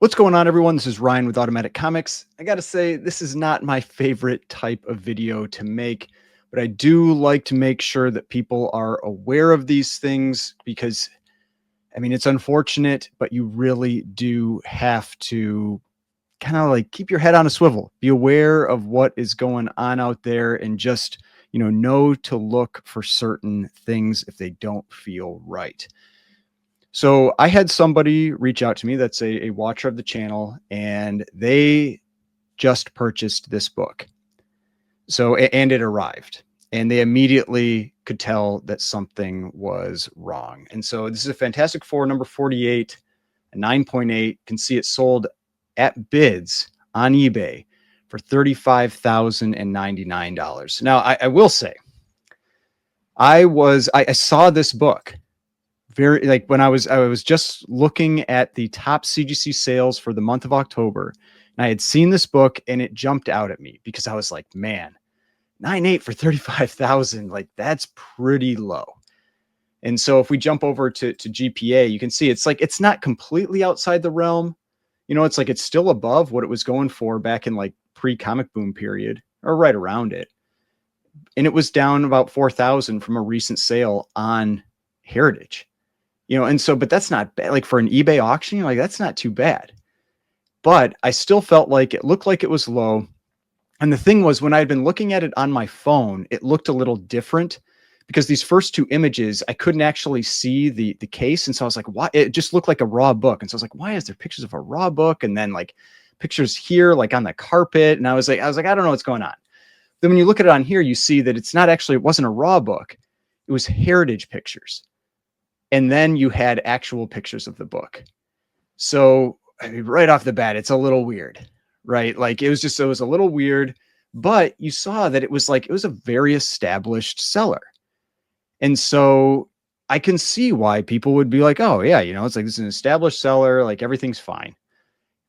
What's going on, everyone? This is Ryan with Automatic Comics. I got to say, this is not my favorite type of video to make, but I do like to make sure that people are aware of these things because, I mean, it's unfortunate, but you really do have to kind of like keep your head on a swivel, be aware of what is going on out there, and just, know to look for certain things if they don't feel right. So I had somebody reach out to me that's a watcher of the channel, and they just purchased this book. So, and it arrived, and they immediately could tell that something was wrong. And so this is a Fantastic Four number 48, a 9.8. Can see it sold at bids on eBay for $35,099. Now, I will say, I saw this book very, like, when I was just looking at the top CGC sales for the month of October, and I had seen this book and it jumped out at me because I was like, man, 9.8 for 35,000, like that's pretty low. And so if we jump over to GPA, you can see it's not completely outside the realm. It's like it's still above what it was going for back in like pre-comic boom period, or right around it. And it was down about 4,000 from a recent sale on Heritage. And so, but that's not bad. Like for an eBay auction, like that's not too bad. But I still felt like it looked like it was low. And the thing was, when I had been looking at it on my phone, it looked a little different because these first two images, I couldn't actually see the case. And so I was like, why? It just looked like a raw book. And so I was like, why is there pictures of a raw book? And then like pictures here, like on the carpet. And I was like, I don't know what's going on. Then when you look at it on here, you see that it wasn't a raw book. It was Heritage pictures. And then you had actual pictures of the book. So I mean, right off the bat, it's a little weird, right? Like it was a little weird, but you saw that it was a very established seller. And so I can see why people would be like, oh yeah, it's like, this is an established seller, like everything's fine.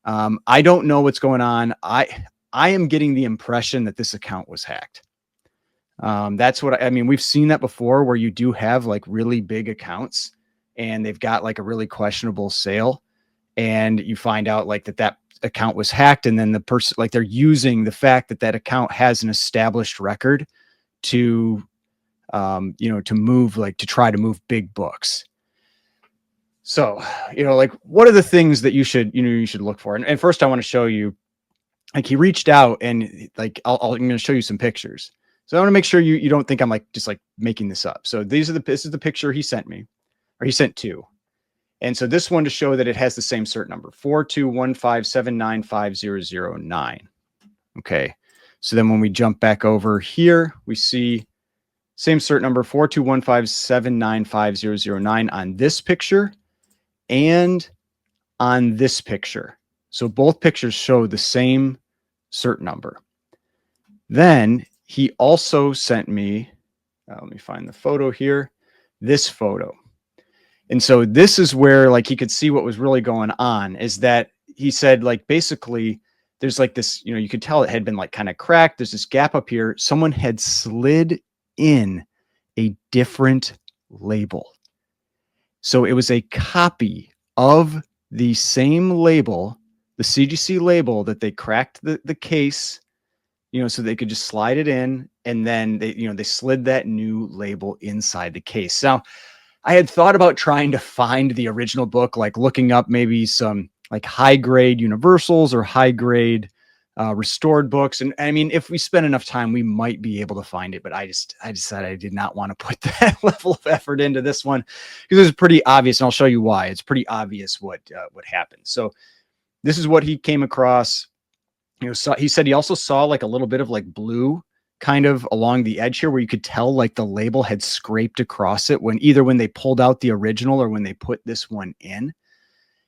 I don't know what's going on. I am getting the impression that this account was hacked. That's what I mean. We've seen that before where you do have like really big accounts and they've got like a really questionable sale, and you find out like that account was hacked. And then the person, like, they're using the fact that account has an established record to, to try to move big books. So, like, what are the things that you should look for? And first I want to show you, like, he reached out and like, I'm going to show you some pictures. So I want to make sure you don't think I'm like just like making this up. So this is the picture he sent me, or he sent two. And so this one, to show that it has the same cert number, 42157955009. Okay. So then when we jump back over here, we see same cert number, 42157955009 on this picture and on this picture. So both pictures show the same cert number. Then he also sent me, let me find the photo here, this photo. And so this is where like he could see what was really going on, is that he said, like, basically there's like this, you could tell it had been like kind of cracked. There's this gap up here. Someone had slid in a different label. So it was a copy of the same label, the CGC label, that they cracked the case, so they could just slide it in, and then they slid that new label inside the case. Now, I had thought about trying to find the original book, like looking up maybe some like high grade universals or high grade restored books. And I mean, if we spend enough time, we might be able to find it. But I decided I did not want to put that level of effort into this one because it's pretty obvious. And I'll show you why. It's pretty obvious what happened. So this is what he came across. He said he also saw like a little bit of like blue kind of along the edge here, where you could tell like the label had scraped across it when they pulled out the original or when they put this one in.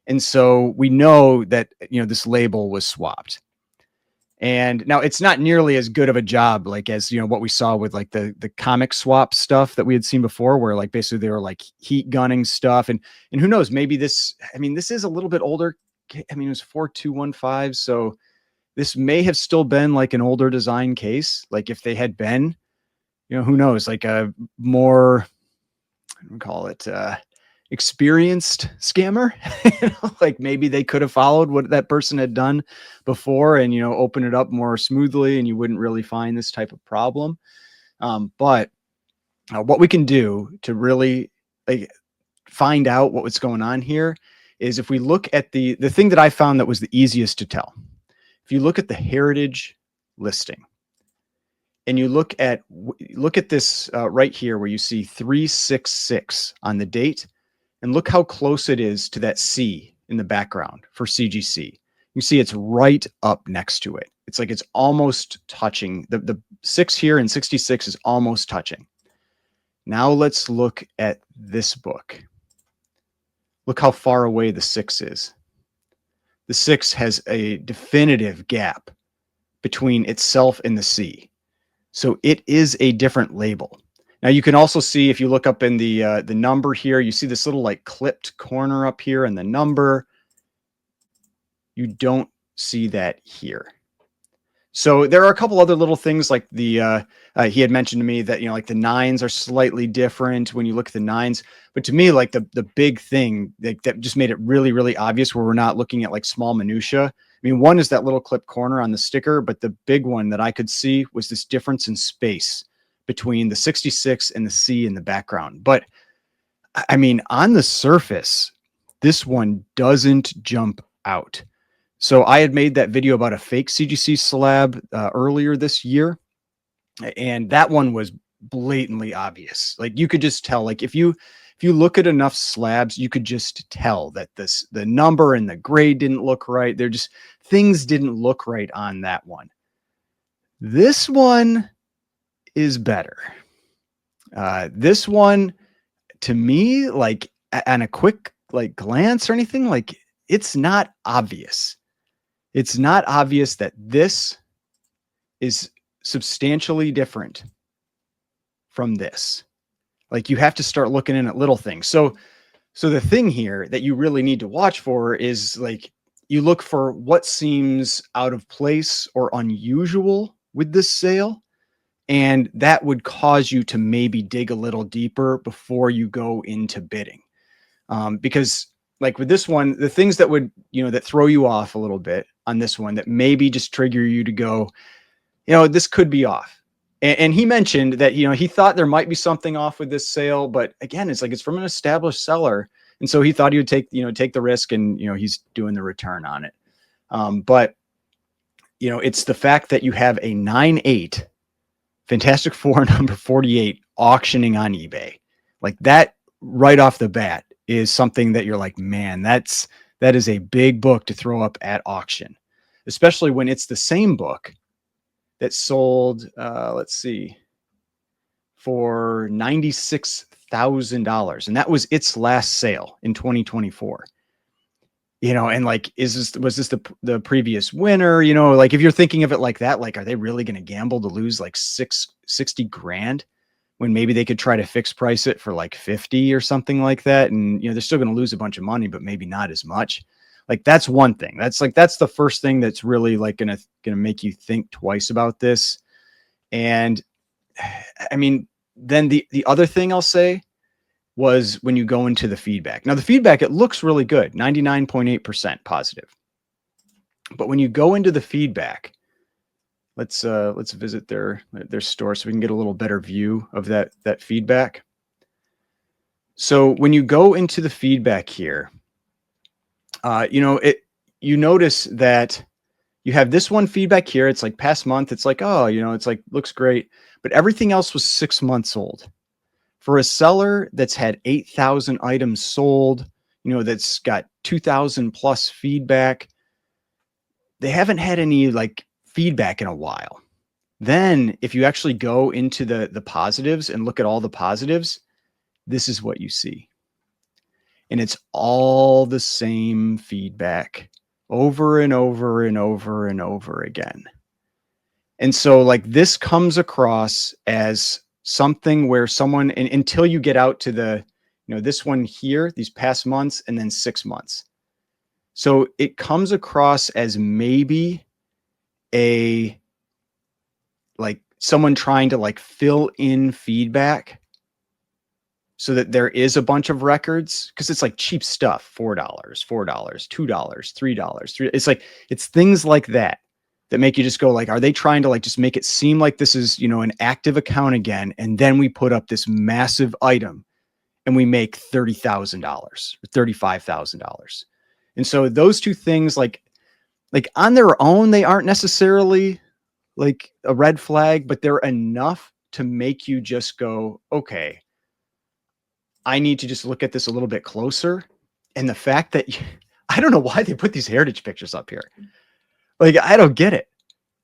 And so we know that, this label was swapped. And now it's not nearly as good of a job, like, as, what we saw with like the comic swap stuff that we had seen before, where like basically they were like heat gunning stuff. And who knows, maybe this is a little bit older. I mean, it was 4215. So this may have still been like an older design case. Like if they had been, who knows, like a more, call it, experienced scammer. Like maybe they could have followed what that person had done before and, open it up more smoothly and you wouldn't really find this type of problem. But what we can do to really like find out what's going on here is if we look at the thing that I found that was the easiest to tell. If you look at the heritage listing and you look at this right here where you see 366 on the date, and look how close it is to that C in the background for CGC. You see it's right up next to it. It's like it's almost touching. The 6 here and 66 is almost touching. Now let's look at this book. Look how far away the 6 is. The 6 has a definitive gap between itself and the C. So it is a different label. Now you can also see if you look up in the number here, you see this little like clipped corner up here and the number. You don't see that here. So there are a couple other little things like he had mentioned to me that, like the 9s are slightly different when you look at the 9s. But to me, like the big thing that just made it really, really obvious where we're not looking at like small minutia. I mean, one is that little clip corner on the sticker, but the big one that I could see was this difference in space between the 66 and the C in the background. But I mean, on the surface, this one doesn't jump out. So I had made that video about a fake CGC slab earlier this year, and that one was blatantly obvious. Like you could just tell, like if you look at enough slabs, you could just tell that the number and the grade didn't look right. They're just things didn't look right on that one. This one is better. This one, to me, like on a quick like glance or anything, like it's not obvious. It's not obvious that this is substantially different from this. Like you have to start looking in at little things. So the thing here that you really need to watch for is like you look for what seems out of place or unusual with this sale. And that would cause you to maybe dig a little deeper before you go into bidding. Because like with this one, the things that would, that throw you off a little bit on this one that maybe just trigger you to go, this could be off. And he mentioned that, he thought there might be something off with this sale, but again, it's like, it's from an established seller. And so he thought he would take the risk and, he's doing the return on it. But it's the fact that you have a 9.8 Fantastic Four number 48 auctioning on eBay. Like that right off the bat is something that you're like, man, that is a big book to throw up at auction, especially when it's the same book that sold, let's see, for $96,000. And that was its last sale in 2024. And like, was this the previous winner? Like if you're thinking of it like that, like, are they really going to gamble to lose like $60 grand when maybe they could try to fix price it for like 50 or something like that? And, they're still going to lose a bunch of money, but maybe not as much. Like that's one thing. That's the first thing that's really like going to make you think twice about this. And I mean, then the other thing I'll say was when you go into the feedback. Now the feedback, it looks really good, 99.8% positive. But when you go into the feedback, let's visit their store so we can get a little better view of that feedback. So when you go into the feedback here, you notice that you have this one feedback here. It's like past month. It's like, oh, it's like, looks great. But everything else was 6 months old. For a seller that's had 8,000 items sold, that's got 2,000 plus feedback, they haven't had any like feedback in a while. Then if you actually go into the positives and look at all the positives, this is what you see. And it's all the same feedback over and over and over and over again. And so like this comes across as something where someone, and until you get out to the, this one here, these past months, and then 6 months. So it comes across as maybe like someone trying to like fill in feedback so that there is a bunch of records, because it's like cheap stuff, $4, $2, $3, it's like, it's things like that that make you just go like, are they trying to like just make it seem like this is, you know, an active account again, and then we put up this massive item and we make $30,000 or $35,000. And so those two things, like on their own, they aren't necessarily like a red flag, but they're enough to make you just go, okay, I need to just look at this a little bit closer. And the fact that I don't know why they put these heritage pictures up here. Like, I don't get it.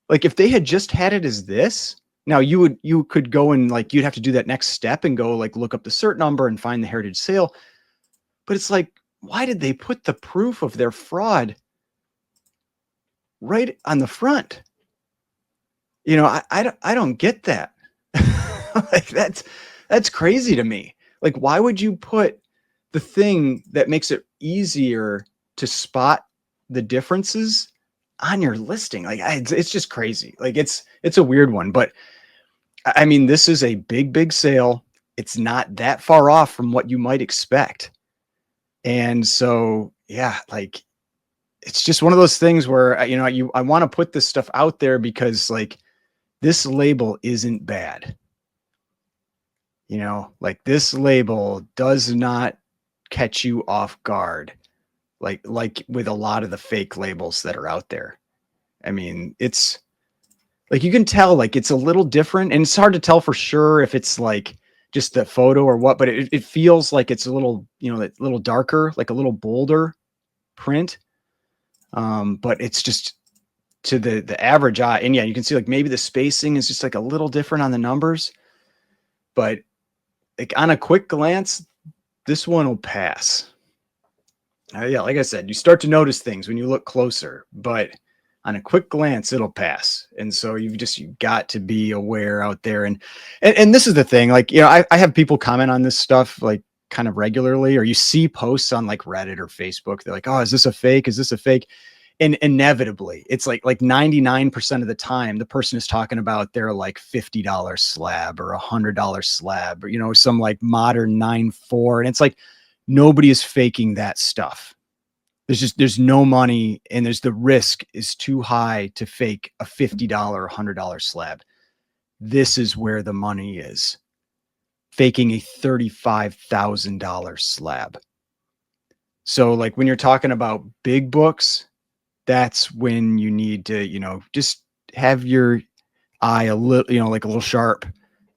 Like, if they had just had it as this, now you could go and like, you'd have to do that next step and go like, look up the cert number and find the heritage sale. But it's like, why did they put the proof of their fraud right on the front? You know, I don't get that. Like, that's crazy to me. Like, why would you put the thing that makes it easier to spot the differences on your listing? Like, it's just crazy. Like, it's a weird one, but I mean, this is a big sale. It's not that far off from what you might expect. And so, yeah, like, it's just one of those things where, you know, I want to put this stuff out there because like, this label isn't bad. You know, like, this label does not catch you off guard. Like with a lot of the fake labels that are out there. I mean, it's like, you can tell like it's a little different, and it's hard to tell for sure if it's like just the photo or what, but it feels like it's a little, you know, a little darker, like a little bolder print. But it's just to the average eye. And yeah, you can see like maybe the spacing is just like a little different on the numbers, but like on a quick glance, this one will pass. Yeah, like I said, you start to notice things when you look closer, but on a quick glance, it'll pass. And so you've got to be aware out there. And this is the thing, like, you know, I have people comment on this stuff like kind of regularly, or you see posts on like Reddit or Facebook. They're like, oh, is this a fake? Is this a fake? And inevitably it's like 99% of the time, the person is talking about their like $50 slab or $100 slab, or, you know, some like modern 9.4. And it's like, nobody is faking that stuff. There's no money, and the risk is too high to fake a $50 or $100 slab. This is where the money is. Faking a $35,000 slab. So like, when you're talking about big books, that's when you need to, you know, just have your eye a little, you know, like a little sharp,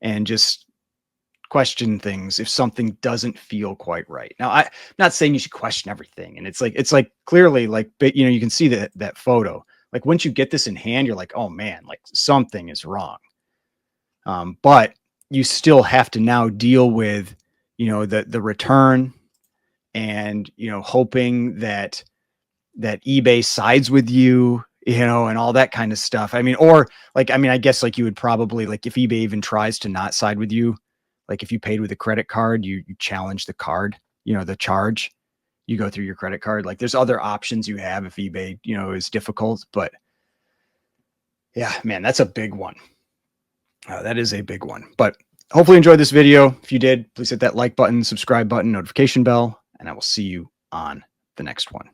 and just question things if something doesn't feel quite right. Now, I'm not saying you should question everything. And it's like clearly like, but you know, you can see that photo, like once you get this in hand, you're like, oh man, like something is wrong. But you still have to now deal with, you know, the return, and, you know, hoping that eBay sides with you, you know, and all that kind of stuff. I mean, or like, I mean, I guess like you would probably, like, if eBay even tries to not side with you, like if you paid with a credit card, you challenge the card, you know, the charge, you go through your credit card. Like, there's other options you have if eBay, you know, is difficult. But yeah, man, that's a big one. That is a big one. But hopefully you enjoyed this video. If you did, please hit that like button, subscribe button, notification bell, and I will see you on the next one.